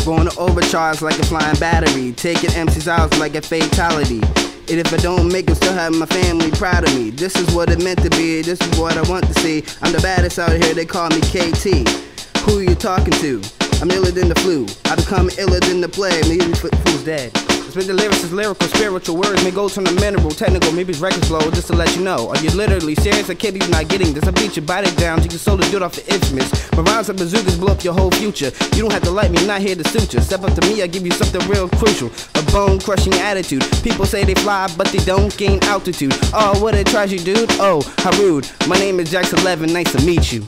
Going to overcharge like a flying battery, taking MCs out like a fatality. And if I don't make it, still have my family proud of me. This is what it meant to be, this is what I want to see. I'm the baddest out here, they call me KT. Who you talking to? I'm iller than the flu. I become iller than the plague. Maybe fool's dead. Spit the lyrics is lyrical, spiritual words may go turn to mineral, technical, maybe it's record slow, just to let you know. Are you literally serious? A kid, you're not getting this. I beat your body down, take your soul to do it off the infamous. My rhymes and bazookas blow up your whole future. You don't have to like me, I'm not here to suit you. Step up to me, I give you something real crucial. A bone-crushing attitude. People say they fly, but they don't gain altitude. Oh, what a trash you, dude. Oh, how rude. My name is Jax11, nice to meet you.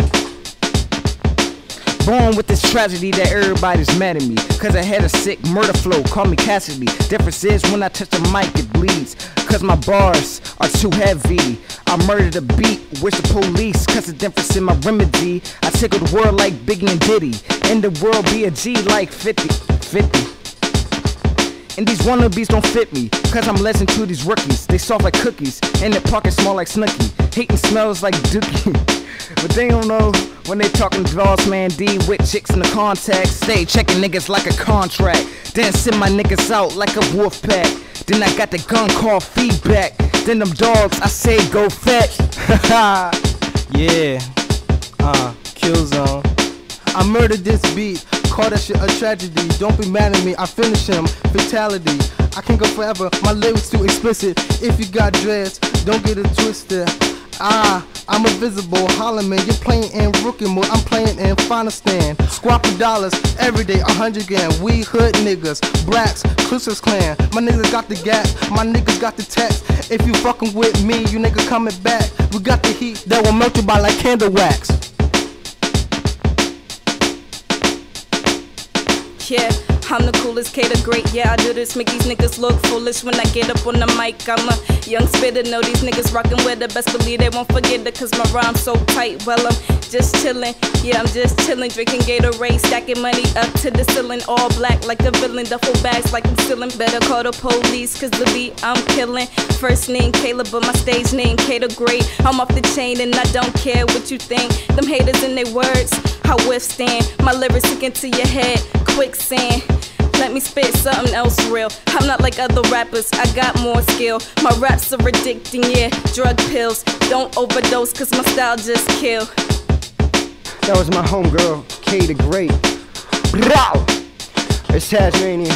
Born with this tragedy that everybody's mad at me, cause I had a sick murder flow, call me Cassidy. Difference is when I touch the mic it bleeds, cause my bars are too heavy. I murder the beat, wish the police, cause the difference in my remedy. I tickle the world like Biggie and Diddy, and the world be a G like 50. And these wannabes don't fit me, cause I'm lessing to these rookies. They soft like cookies, and their pockets smell like Snooki. Hating smells like Dookie. But they don't know when they talking draws, man. D with chicks in the contact. Stay checking niggas like a contract. Then send my niggas out like a wolf pack. Then I got the gun called feedback. Then them dogs, I say go fetch. Yeah, Killzone. I murdered this beat, call that shit a tragedy. Don't be mad at me, I finish him, fatality. I can go forever, my lyrics too explicit. If you got dreads, don't get it twisted. I'm invisible, holla man, you're playing in rookie mode, I'm playing in final stand. Squawking dollars, every day, 100 grand. We hood niggas, blacks, Christmas clan. My niggas got the gas, my niggas got the text. If you fucking with me, you niggas coming back. We got the heat that will melt you by like candle wax. Yeah, I'm the coolest, K the great, yeah I do this, make these niggas look foolish when I get up on the mic. I'm a young spitter, know these niggas rockin' with it, best believe they won't forget it, cause my rhyme's so tight. Well, I'm just chillin', yeah I'm just chillin', drinking Gatorade, stacking money up to the ceiling, all black like the villain, duffel bags like I'm stealing. Better call the police, cause the beat I'm killin'. First name Caleb, but my stage name K the great. I'm off the chain and I don't care what you think. Them haters in their words, I withstand. My lyrics sink into your head, quicksand. Let me spit something else real. I'm not like other rappers, I got more skill. My raps are addicting, yeah, drug pills. Don't overdose, cause my style just kill. That was my homegirl, K the Great. Bro! It's Tasmanian.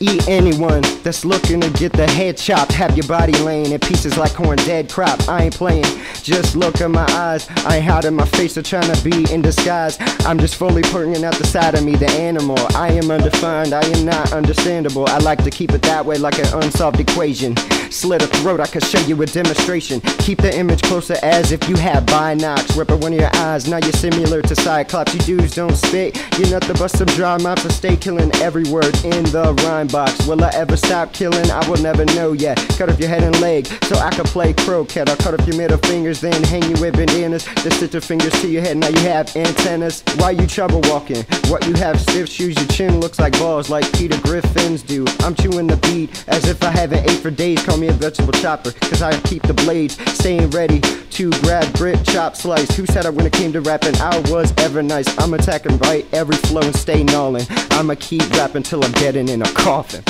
Eat anyone that's looking to get the head chopped. Have your body laying in pieces like corn dead crop. I ain't playing, just look in my eyes. I ain't hiding my face or trying to be in disguise. I'm just fully putting out the side of me, the animal. I am undefined, I am not understandable. I like to keep it that way like an unsolved equation. Slit a throat, I could show you a demonstration. Keep the image closer as if you have binocs. Rip at one of your eyes, now you're similar to Cyclops. You dudes don't spit, you're nothing but some dry mouths. I stay killing every word in the rhyme box. Will I ever stop killing? I will never know yet. Cut off your head and leg so I can play croquet. I'll cut off your middle fingers, then hang you with bandanas. Then stick your fingers to your head, now you have antennas. Why you trouble walking? What you have stiff shoes, your chin looks like balls like Peter Griffin's do. I'm chewing the beat as if I haven't ate for days. Call me a vegetable chopper, cause I keep the blades staying ready to grab, grip, chop, slice. Who said I when it came to rapping I was ever nice? I'm attacking right every flow and stay gnawing. I'ma keep rapping till I'm dead and in a coffin.